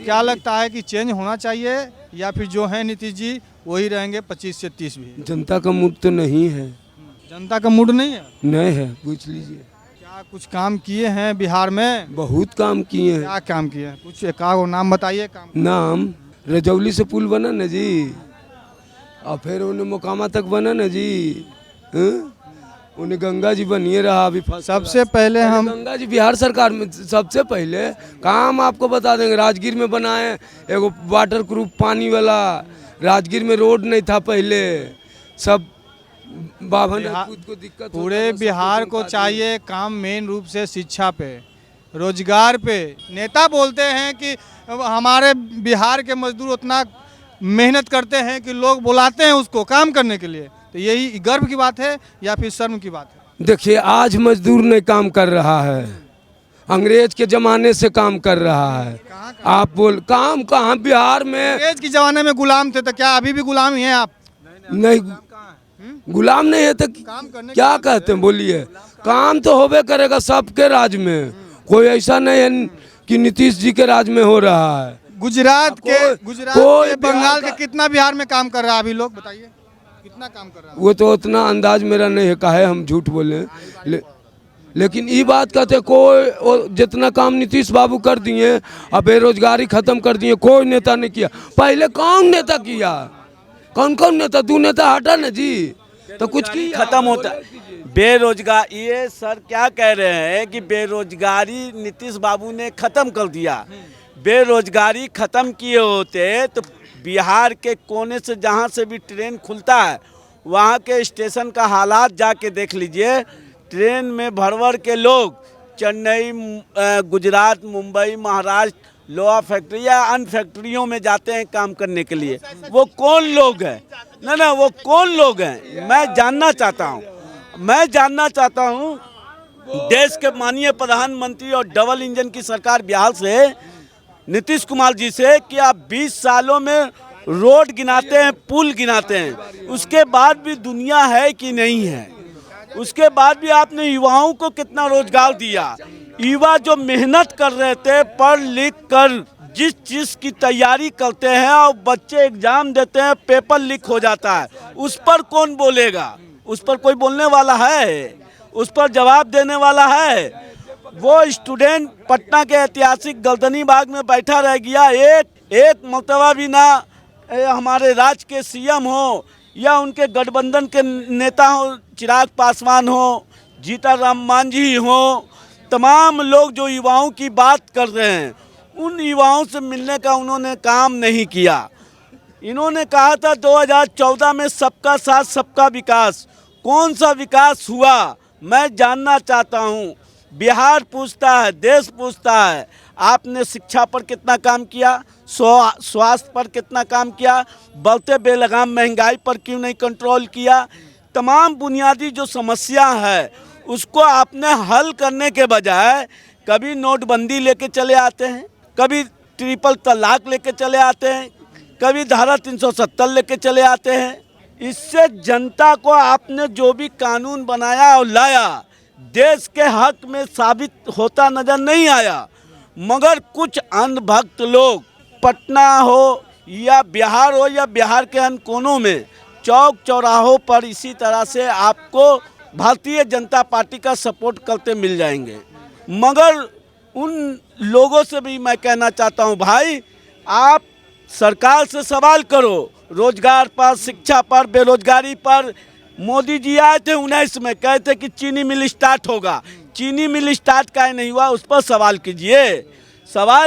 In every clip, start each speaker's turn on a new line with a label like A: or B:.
A: क्या लगता है कि चेंज होना चाहिए या फिर जो है नीतीश जी वही रहेंगे 25 से 30 भी?
B: जनता का मूड तो नहीं है।
A: जनता का मूड नहीं है?
B: नहीं है, पूछ लीजिए।
A: क्या कुछ काम किए हैं बिहार में?
B: बहुत काम किए हैं।
A: क्या काम किए हैं? कुछ एक आध नाम बताइए काम।
B: नाम रजौली से पुल बना ना जी, और फिर उन्हें मोकामा तक बना ना जी। उन्हें गंगा जी बनिए रहा अभी।
A: सबसे पहले हम
B: गंगा जी बिहार सरकार में सबसे पहले काम आपको बता देंगे। राजगीर में बनाए एगो वाटर प्रूफ पानी वाला। राजगीर में रोड नहीं था पहले, सब बाभन को दिक्कत।
A: पूरे बिहार को चाहिए काम मेन रूप से शिक्षा पे, रोजगार पे। नेता बोलते हैं कि हमारे बिहार के मजदूर उतना मेहनत करते हैं कि लोग बुलाते हैं उसको काम करने के लिए। तो यही गर्व की बात है या फिर शर्म की बात है?
B: देखिए, आज मजदूर नहीं काम कर रहा है, अंग्रेज के जमाने से काम कर रहा है। आप बोल काम कहाँ बिहार में?
A: अंग्रेज के जमाने में गुलाम थे तो क्या अभी भी गुलाम ही हैं आप?
B: नहीं, गुलाम नहीं है तो
A: काम करने
B: क्या कहते हैं बोलिए। काम तो होबे करेगा सबके राज में, कोई ऐसा नहीं है कि नीतीश जी के राज में हो रहा है।
A: गुजरात के बंगाल के कितना बिहार में काम कर रहा है अभी? लोग बताइए कितना काम कर रहा है?
B: वो तो उतना अंदाज मेरा नहीं है, काहे हम झूठ बोले। लेकिन ये बात कहते कोई जितना काम नीतीश बाबू कर दिए, अब बेरोजगारी खत्म कर दिए, कोई नेता ने किया। पहले कौन नेता किया? कौन कौन नेता? 2 नेता हटा ना जी तो कुछ की
C: खत्म होता। बेरोजगार, ये सर क्या कह रहे हैं कि बेरोजगारी नीतीश बाबू ने खत्म कर दिया। बेरोजगारी खत्म किए होते तो बिहार के कोने से जहाँ से भी ट्रेन खुलता है वहाँ के स्टेशन का हालात जाके देख लीजिए। ट्रेन में भर के लोग चेन्नई, गुजरात, मुंबई, महाराष्ट्र, लोहा फैक्ट्री या अन्य फैक्ट्रियों में जाते हैं काम करने के लिए। वो कौन लोग हैं? ना वो कौन लोग हैं मैं जानना चाहता हूँ। देश के माननीय प्रधानमंत्री और डबल इंजन की सरकार बिहार से नीतीश कुमार जी से कि आप 20 सालों में रोड गिनाते हैं, पुल गिनाते हैं, उसके बाद भी दुनिया है कि नहीं है? उसके बाद भी आपने युवाओं को कितना रोजगार दिया? युवा जो मेहनत कर रहे थे, पढ़ लिख कर जिस चीज़ की तैयारी करते हैं और बच्चे एग्जाम देते हैं, पेपर लीक हो जाता है, उस पर कौन बोलेगा? उस पर कोई बोलने वाला है? उस पर जवाब देने वाला है? वो स्टूडेंट पटना के ऐतिहासिक गलदनी बाग में बैठा रह गया, एक मर्तबा भी ना हमारे राज्य के सीएम हो या उनके गठबंधन के नेता हो, चिराग पासवान हो, जीतनराम मांझी हो, तमाम लोग जो युवाओं की बात कर रहे हैं उन युवाओं से मिलने का उन्होंने काम नहीं किया। इन्होंने कहा था 2014 में सबका साथ सबका विकास। कौन सा विकास हुआ मैं जानना चाहता हूँ। बिहार पूछता है, देश पूछता है, आपने शिक्षा पर कितना काम किया? स्वास्थ्य पर कितना काम किया? बढ़ते बेलगाम महंगाई पर क्यों नहीं कंट्रोल किया? तमाम बुनियादी जो समस्या है उसको आपने हल करने के बजाय कभी नोटबंदी लेके चले आते हैं, कभी ट्रिपल तलाक लेके चले आते हैं, कभी धारा 370 लेके चले आते हैं। इससे जनता को आपने जो भी कानून बनाया और लाया देश के हक में साबित होता नजर नहीं आया। मगर कुछ अंधभक्त लोग पटना हो या बिहार हो या बिहार के अन्य कोनों में चौक चौराहों पर इसी तरह से आपको भारतीय जनता पार्टी का सपोर्ट करते मिल जाएंगे। मगर उन लोगों से भी मैं कहना चाहता हूं, भाई आप सरकार से सवाल करो, रोजगार पर, शिक्षा पर, बेरोजगारी पर। मोदी जी आए थे 19 में, कहते कि चीनी मिल स्टार्ट होगा। चीनी मिल स्टार्ट काहे नहीं हुआ? उस पर सवाल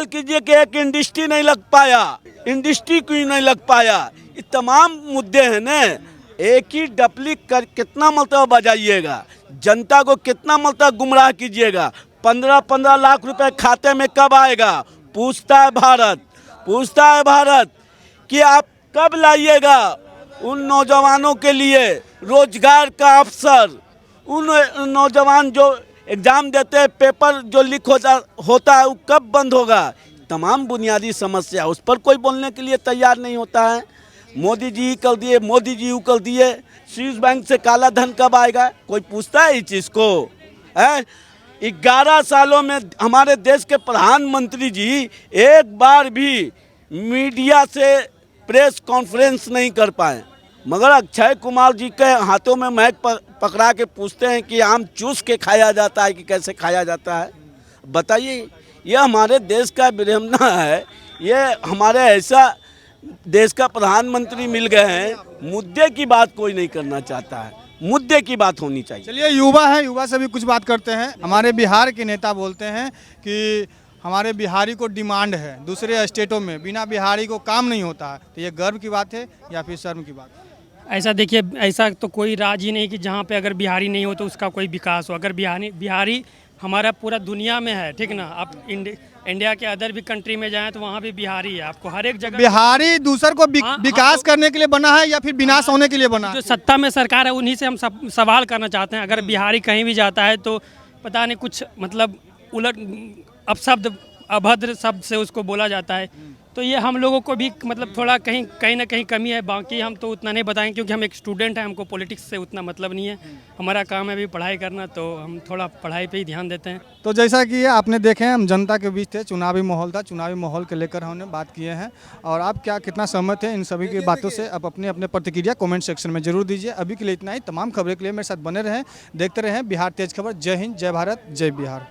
C: कीजिए कि एक इंडस्ट्री नहीं लग पाया, इंडस्ट्री क्यों नहीं लग पाया? ये तमाम मुद्दे हैं न। एक ही डपली कर कितना मतलब बजाइएगा, जनता को कितना मतलब गुमराह कीजिएगा। 15-15 लाख रुपए खाते में कब आएगा? पूछता है भारत कि आप कब लाइएगा उन नौजवानों के लिए रोजगार का अवसर? उन नौजवान जो एग्जाम देते हैं, पेपर जो लीक होता है वो कब बंद होगा? तमाम बुनियादी समस्या, उस पर कोई बोलने के लिए तैयार नहीं होता है। मोदी जी कर दिए, मोदी जी कर दिए। स्विस बैंक से काला धन कब आएगा? कोई पूछता है इस चीज़ को? है 11 सालों में हमारे देश के प्रधानमंत्री जी एक बार भी मीडिया से प्रेस कॉन्फ्रेंस नहीं कर पाए, मगर अक्षय कुमार जी के हाथों में माइक पकड़ा के पूछते हैं कि आम चूस के खाया जाता है कि कैसे खाया जाता है। बताइए, ये हमारे देश का विडंबना है। ये हमारे ऐसा देश का प्रधानमंत्री मिल गए हैं, मुद्दे की बात कोई नहीं करना चाहता है, मुद्दे की बात होनी चाहिए।
A: चलिए, युवा है, युवा से भी कुछ बात करते हैं। हमारे बिहार के नेता बोलते हैं कि हमारे बिहारी को डिमांड है, दूसरे स्टेटों में बिना बिहारी को काम नहीं होता है। तो ये गर्व की बात है या फिर शर्म की बात है?
D: ऐसा देखिए, ऐसा तो कोई राज ही नहीं कि जहाँ पे अगर बिहारी नहीं हो तो उसका कोई विकास हो। अगर बिहारी हमारा पूरा दुनिया में है, ठीक ना। आप इंडिया के अदर भी कंट्री में जाएं तो वहाँ भी बिहारी है, आपको हर एक जगह।
A: बिहारी दूसर को विकास करने के लिए बना है या फिर विनाश होने के लिए बना है?
D: जो सत्ता में सरकार है उन्हीं से हम सवाल करना चाहते हैं। अगर बिहारी कहीं भी जाता है तो पता नहीं कुछ मतलब उलट अपशब्द अभद्र शब्द से उसको बोला जाता है। तो ये हम लोगों को भी मतलब थोड़ा कहीं ना कहीं कमी है। बाकी हम तो उतना नहीं बताएंगे क्योंकि हम एक स्टूडेंट हैं, हमको पॉलिटिक्स से उतना मतलब नहीं है। हमारा काम है भी पढ़ाई करना, तो हम थोड़ा पढ़ाई पे ही ध्यान देते हैं।
A: तो जैसा कि आपने देखे, हम जनता के बीच थे, चुनावी माहौल था, चुनावी माहौल के लेकर हमने बात किए हैं। और आप कितना सहमत हैं इन सभी की बातों से, आप अपने अपने प्रतिक्रिया कमेंट सेक्शन में जरूर दीजिए। अभी के लिए इतना ही। तमाम खबरों के लिए मेरे साथ बने रहें, देखते रहें बिहार तेज खबर। जय हिंद, जय भारत, जय बिहार।